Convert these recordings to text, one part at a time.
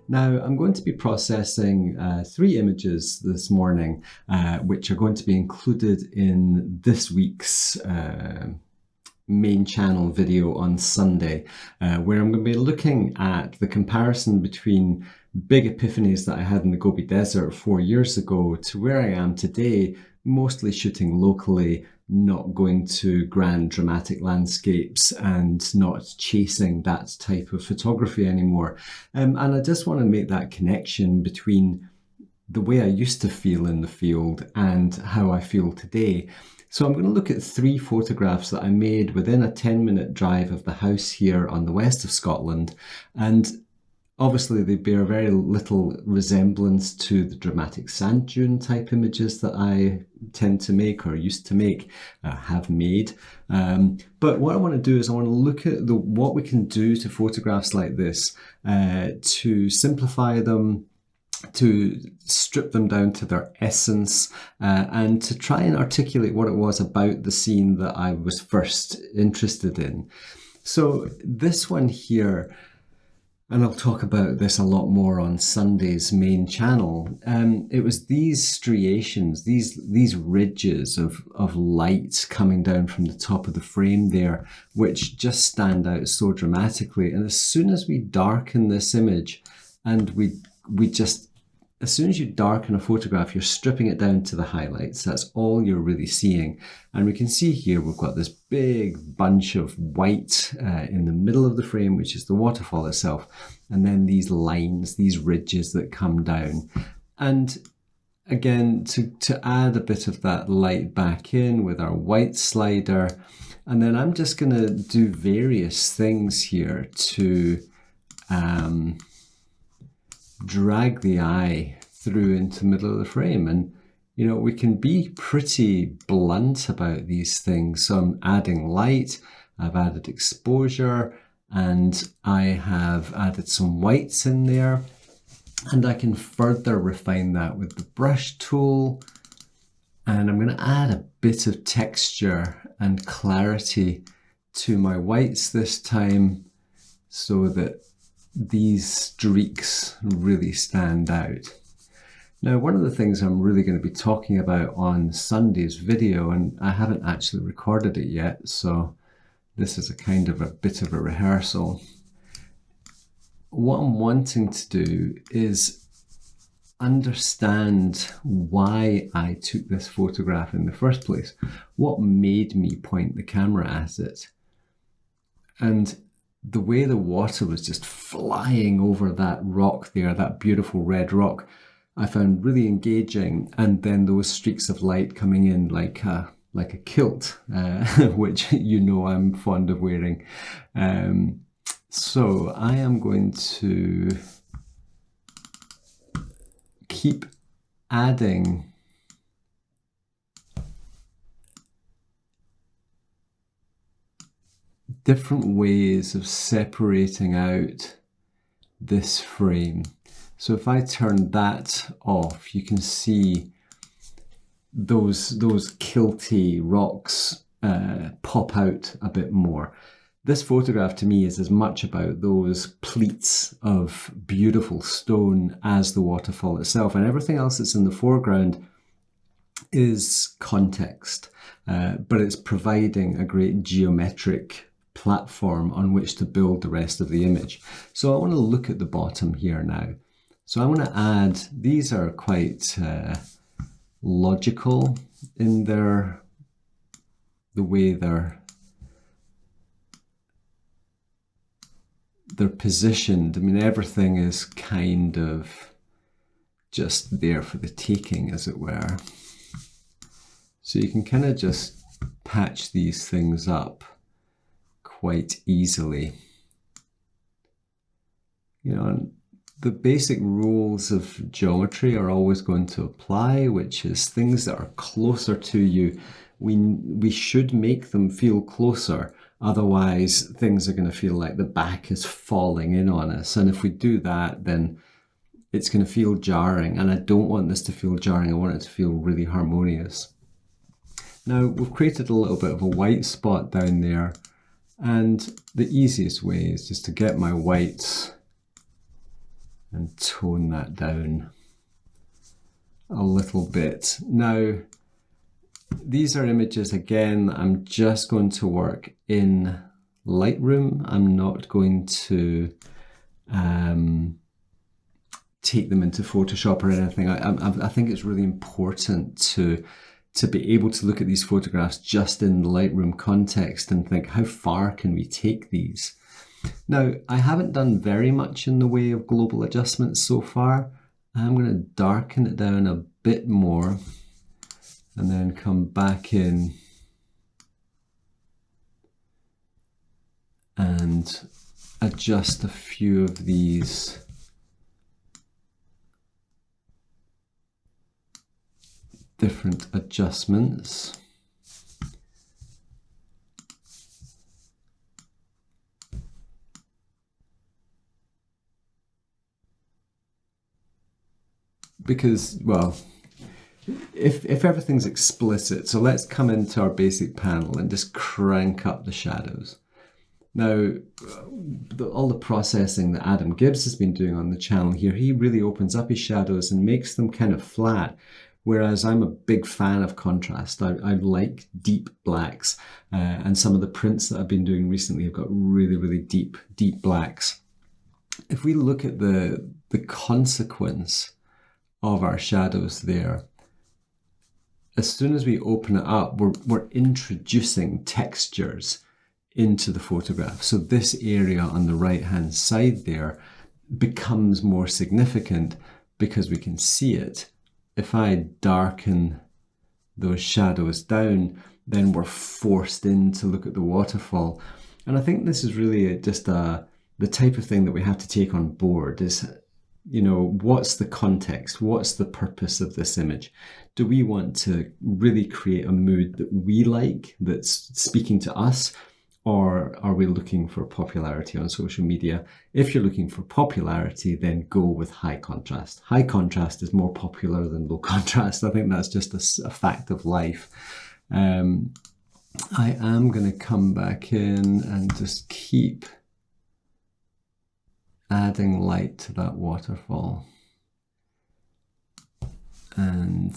Now, I'm going to be processing 3 images this morning, which are going to be included in this week's main channel video on Sunday, where I'm going to be looking at the comparison between big epiphanies that I had in the Gobi Desert 4 years ago to where I am today, mostly shooting locally, not going to grand dramatic landscapes and not chasing that type of photography anymore. And I just want to make that connection between the way I used to feel in the field and how I feel today. So I'm going to look at 3 photographs that I made within a 10-minute drive of the house here on the west of Scotland, and obviously they bear very little resemblance to the dramatic sand dune type images that I tend to make or used to make, have made. But what I want to do is I want to look at what we can do to photographs like this to simplify them, to strip them down to their essence, and to try and articulate what it was about the scene that I was first interested in. So this one here, and I'll talk about this a lot more on Sunday's main channel, it was these striations, these ridges of light coming down from the top of the frame there, which just stand out so dramatically. And as soon as we darken this image, and as soon as you darken a photograph, you're stripping it down to the highlights. That's all you're really seeing. And we can see here we've got this big bunch of white in the middle of the frame, which is the waterfall itself. And then these lines, these ridges that come down. And again, to add a bit of that light back in with our white slider. And then I'm just going to do various things here to drag the eye through into the middle of the frame. And you know, we can be pretty blunt about these things. So I'm adding light, I've added exposure, and I have added some whites in there, and I can further refine that with the brush tool. And I'm going to add a bit of texture and clarity to my whites this time so that these streaks really stand out. Now, one of the things I'm really going to be talking about on Sunday's video, and I haven't actually recorded it yet, so this is a kind of a bit of a rehearsal. What I'm wanting to do is understand why I took this photograph in the first place. What made me point the camera at it? And the way the water was just flying over that rock there, that beautiful red rock, I found really engaging. And then those streaks of light coming in like a kilt, which you know I'm fond of wearing. So I am going to keep adding different ways of separating out this frame. So if I turn that off, you can see those kilty rocks pop out a bit more. This photograph to me is as much about those pleats of beautiful stone as the waterfall itself, and everything else that's in the foreground is context, but it's providing a great geometric platform on which to build the rest of the image. So I want to look at the bottom here now. So I want to add, these are quite logical in the way they're positioned. I mean, everything is kind of just there for the taking, as it were. So you can kind of just patch these things up quite easily. You know, and the basic rules of geometry are always going to apply, which is things that are closer to you, we should make them feel closer. Otherwise, things are going to feel like the back is falling in on us. And if we do that, then it's going to feel jarring. And I don't want this to feel jarring. I want it to feel really harmonious. Now, we've created a little bit of a white spot down there. And the easiest way is just to get my whites and tone that down a little bit. Now, these are images, again, I'm just going to work in Lightroom. I'm not going to take them into Photoshop or anything. I think it's really important to be able to look at these photographs just in the Lightroom context and think, how far can we take these? Now, I haven't done very much in the way of global adjustments so far. I'm going to darken it down a bit more and then come back in and adjust a few of these different adjustments. Because, well, if everything's explicit, so let's come into our basic panel and just crank up the shadows. Now, all the processing that Adam Gibbs has been doing on the channel here, he really opens up his shadows and makes them kind of flat. Whereas I'm a big fan of contrast. I like deep blacks, and some of the prints that I've been doing recently have got really, really deep blacks. If we look at the consequence of our shadows there, as soon as we open it up, we're introducing textures into the photograph. So this area on the right-hand side there becomes more significant because we can see it. If I darken those shadows down, then we're forced in to look at the waterfall. And I think this is really just the type of thing that we have to take on board is, you know, what's the context? What's the purpose of this image? Do we want to really create a mood that we like, that's speaking to us? Or are we looking for popularity on social media? If you're looking for popularity, then go with high contrast. High contrast is more popular than low contrast. I think that's just a fact of life. I am going to come back in and just keep adding light to that waterfall. And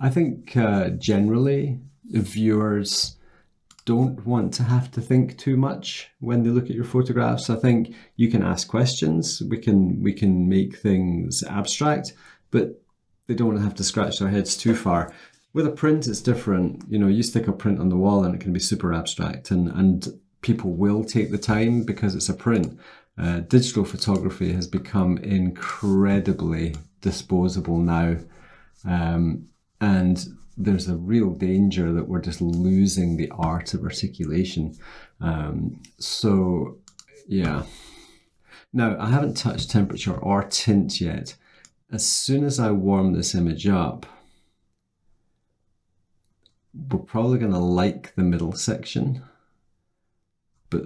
I think generally viewers don't want to have to think too much when they look at your photographs. I think you can ask questions, we can make things abstract, but they don't want to have to scratch their heads too far. With a print, it's different. You know, you stick a print on the wall and it can be super abstract, and people will take the time because it's a print. Digital photography has become incredibly disposable now. And there's a real danger that we're just losing the art of articulation. So, yeah. Now, I haven't touched temperature or tint yet. As soon as I warm this image up, we're probably going to like the middle section, but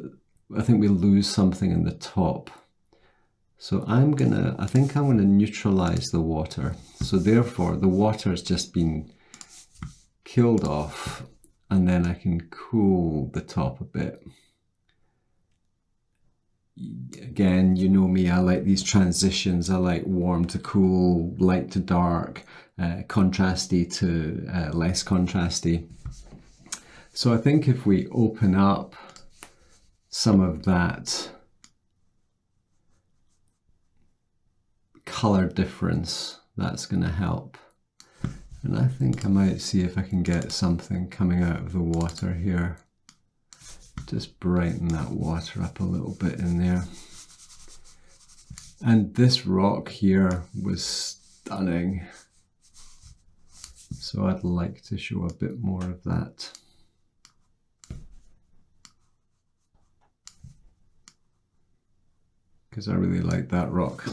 I think we lose something in the top. So I think I'm gonna neutralize the water. So therefore the water has just been killed off, and then I can cool the top a bit. Again, you know me, I like these transitions. I like warm to cool, light to dark, contrasty to less contrasty. So I think if we open up some of that color difference, that's going to help. And I think I might see if I can get something coming out of the water here. Just brighten that water up a little bit in there. And this rock here was stunning. So I'd like to show a bit more of that. Because I really like that rock.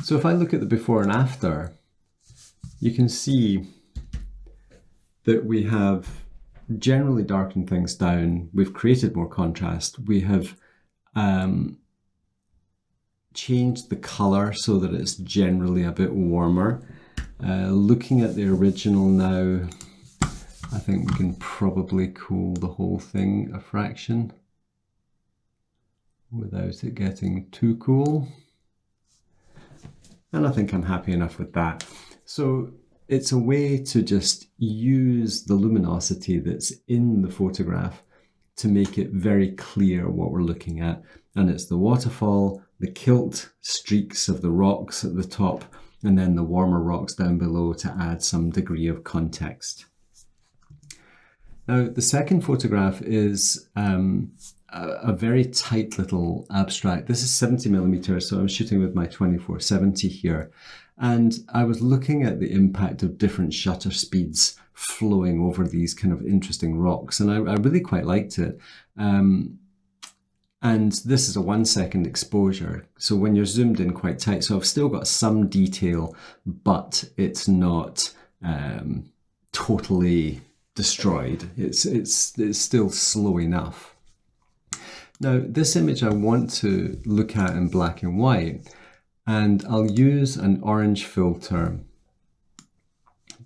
So if I look at the before and after, you can see that we have generally darkened things down. We've created more contrast. We have changed the color so that it's generally a bit warmer. Looking at the original now, I think we can probably cool the whole thing a fraction without it getting too cool. And I think I'm happy enough with that. So it's a way to just use the luminosity that's in the photograph to make it very clear what we're looking at. And it's the waterfall, the kilt streaks of the rocks at the top, and then the warmer rocks down below to add some degree of context. Now, the second photograph is a very tight little abstract. This is 70mm, so I'm shooting with my 24-70 here. And I was looking at the impact of different shutter speeds flowing over these kind of interesting rocks, and I really quite liked it. And this is a 1 second exposure, so when you're zoomed in quite tight, so I've still got some detail, but it's not totally destroyed. It's still slow enough. Now, this image I want to look at in black and white, and I'll use an orange filter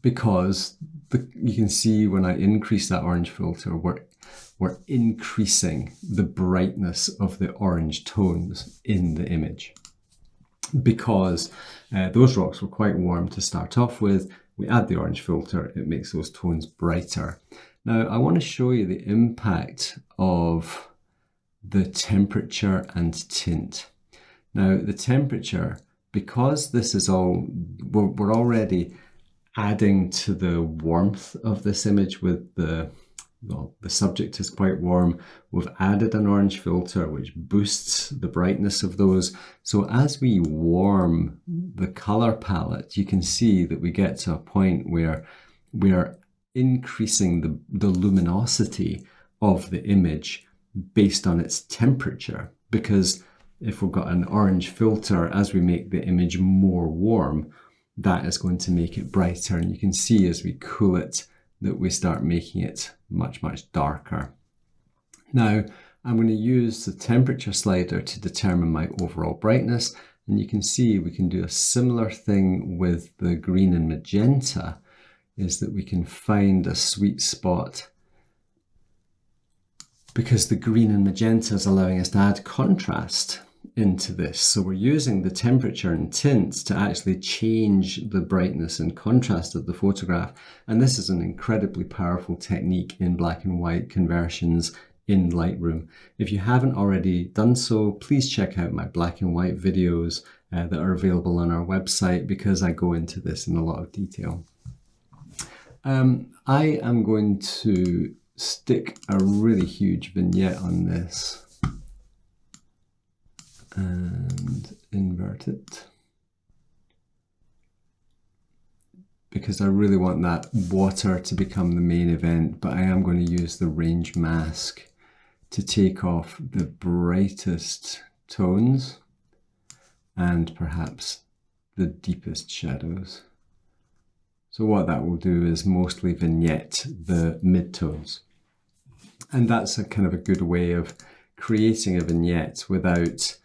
because you can see when I increase that orange filter, we're increasing the brightness of the orange tones in the image. Because those rocks were quite warm to start off with, we add the orange filter, it makes those tones brighter. Now, I want to show you the impact of the temperature and tint. Now, the temperature, because this is all, we're already adding to the warmth of this image with the subject is quite warm. We've added an orange filter which boosts the brightness of those. So as we warm the color palette, you can see that we get to a point where we're increasing the luminosity of the image based on its temperature. Because if we've got an orange filter, as we make the image more warm, that is going to make it brighter. And you can see as we cool it that we start making it much, much darker. Now, I'm going to use the temperature slider to determine my overall brightness. And you can see we can do a similar thing with the green and magenta, is that we can find a sweet spot because the green and magenta is allowing us to add contrast into this. So we're using the temperature and tint to actually change the brightness and contrast of the photograph. And this is an incredibly powerful technique in black and white conversions in Lightroom. If you haven't already done so, please check out my black and white videos that are available on our website, because I go into this in a lot of detail. I am going to stick a really huge vignette on this and invert it, because I really want that water to become the main event, but I am going to use the range mask to take off the brightest tones and perhaps the deepest shadows. So what that will do is mostly vignette the midtones. And that's a kind of a good way of creating a vignette without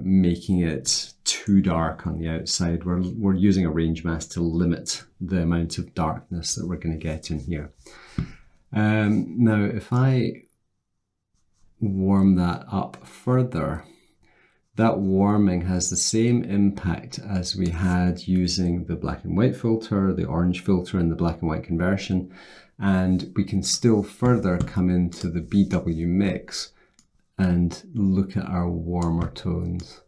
making it too dark on the outside. We're using a range mask to limit the amount of darkness that we're going to get in here. Now, if I warm that up further, that warming has the same impact as we had using the black and white filter, the orange filter, and the black and white conversion. And we can still further come into the BW mix and look at our warmer tones.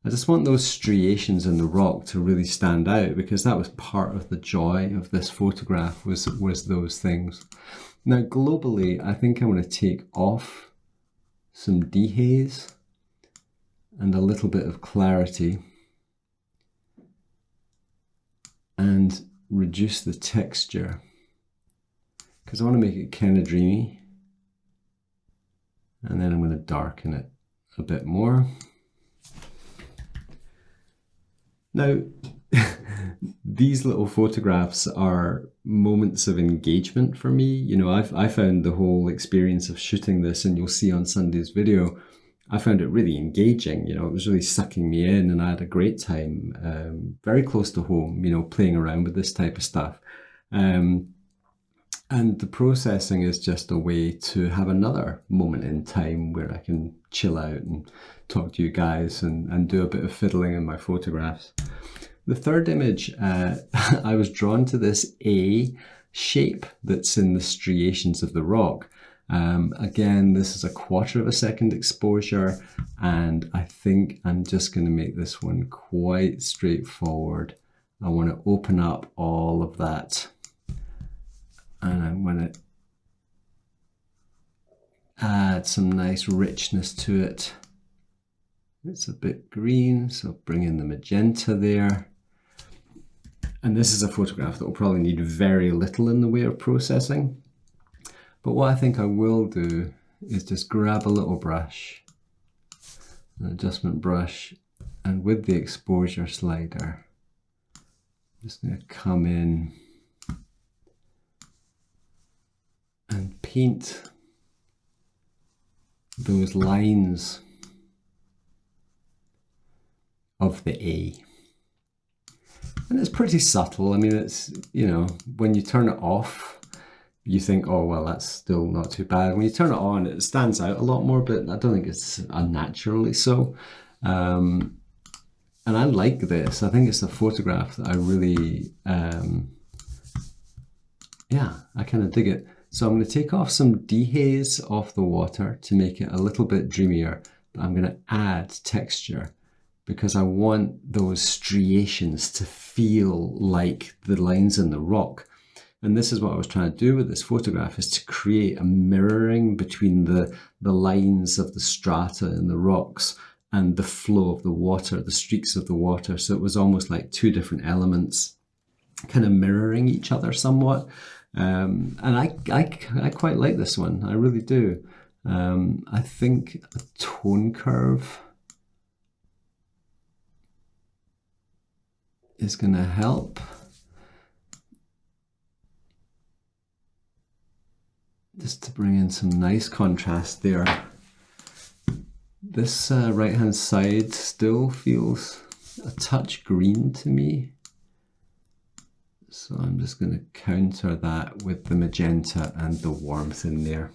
I just want those striations in the rock to really stand out, because that was part of the joy of this photograph, was those things. Now, globally, I think I'm going to take off some dehaze and a little bit of clarity and reduce the texture, because I want to make it kind of dreamy. And then I'm going to darken it a bit more. Now, these little photographs are moments of engagement for me. You know, I found the whole experience of shooting this, and you'll see on Sunday's video, I found it really engaging. You know, it was really sucking me in, and I had a great time, very close to home, you know, playing around with this type of stuff. And the processing is just a way to have another moment in time where I can chill out and talk to you guys and do a bit of fiddling in my photographs. The third image, I was drawn to this A shape that's in the striations of the rock. Again, this is a 1/4 of a second exposure, and I think I'm just going to make this one quite straightforward. I want to open up all of that, and I'm going to add some nice richness to it. It's a bit green, so bring in the magenta there. And this is a photograph that will probably need very little in the way of processing. But what I think I will do is just grab a little brush, an adjustment brush, and with the exposure slider, I'm just going to come in and paint those lines of the A. And it's pretty subtle. I mean, it's, you know, when you turn it off, you think, oh, well, that's still not too bad. When you turn it on, it stands out a lot more, but I don't think it's unnaturally so. And I like this. I think it's a photograph that I really, yeah, I kind of dig it. So I'm going to take off some dehaze off the water to make it a little bit dreamier, but I'm going to add texture because I want those striations to feel like the lines in the rock. And this is what I was trying to do with this photograph, is to create a mirroring between the lines of the strata in the rocks and the flow of the water, the streaks of the water. So it was almost like two different elements kind of mirroring each other somewhat. And I quite like this one. I really do. I think a tone curve is going to help. Just to bring in some nice contrast there. This right hand side still feels a touch green to me. So I'm just going to counter that with the magenta and the warmth in there.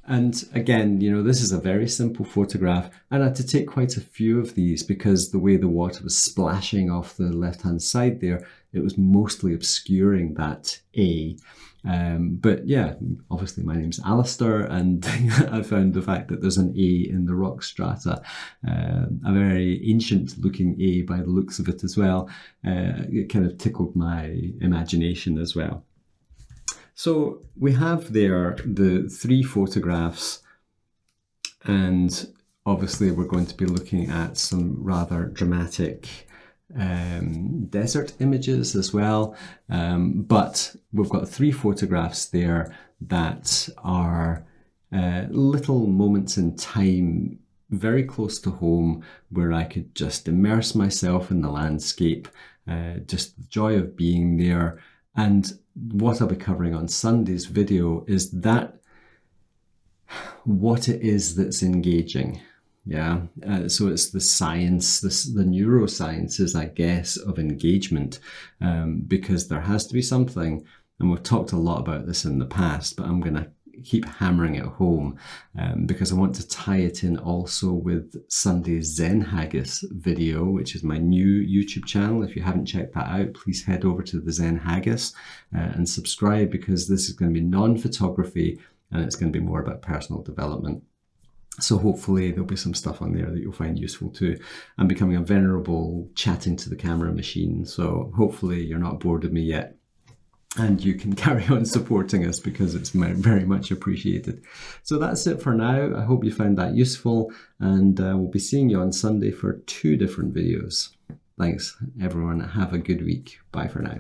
And again, you know, this is a very simple photograph, and I had to take quite a few of these because the way the water was splashing off the left-hand side there, it was mostly obscuring that A. But yeah, obviously my name's Alistair, and I found the fact that there's an A in the rock strata, a very ancient looking A by the looks of it as well. It kind of tickled my imagination as well. So we have there the 3 photographs, and obviously we're going to be looking at some rather dramatic desert images as well. But we've got 3 photographs there that are little moments in time very close to home where I could just immerse myself in the landscape, just the joy of being there. And what I'll be covering on Sunday's video is that what it is that's engaging. Yeah, so it's the science, the neurosciences, I guess, of engagement, because there has to be something, and we've talked a lot about this in the past, but I'm going to keep hammering it home because I want to tie it in also with Sunday's Zen Haggis video, which is my new YouTube channel. If you haven't checked that out, please head over to the Zen Haggis and subscribe, because this is going to be non-photography and it's going to be more about personal development. So hopefully there'll be some stuff on there that you'll find useful too. I'm becoming a venerable chatting to the camera machine, so hopefully you're not bored of me yet. And you can carry on supporting us because it's very much appreciated. So that's it for now. I hope you found that useful, and we'll be seeing you on Sunday for 2 different videos. Thanks everyone. Have a good week. Bye for now.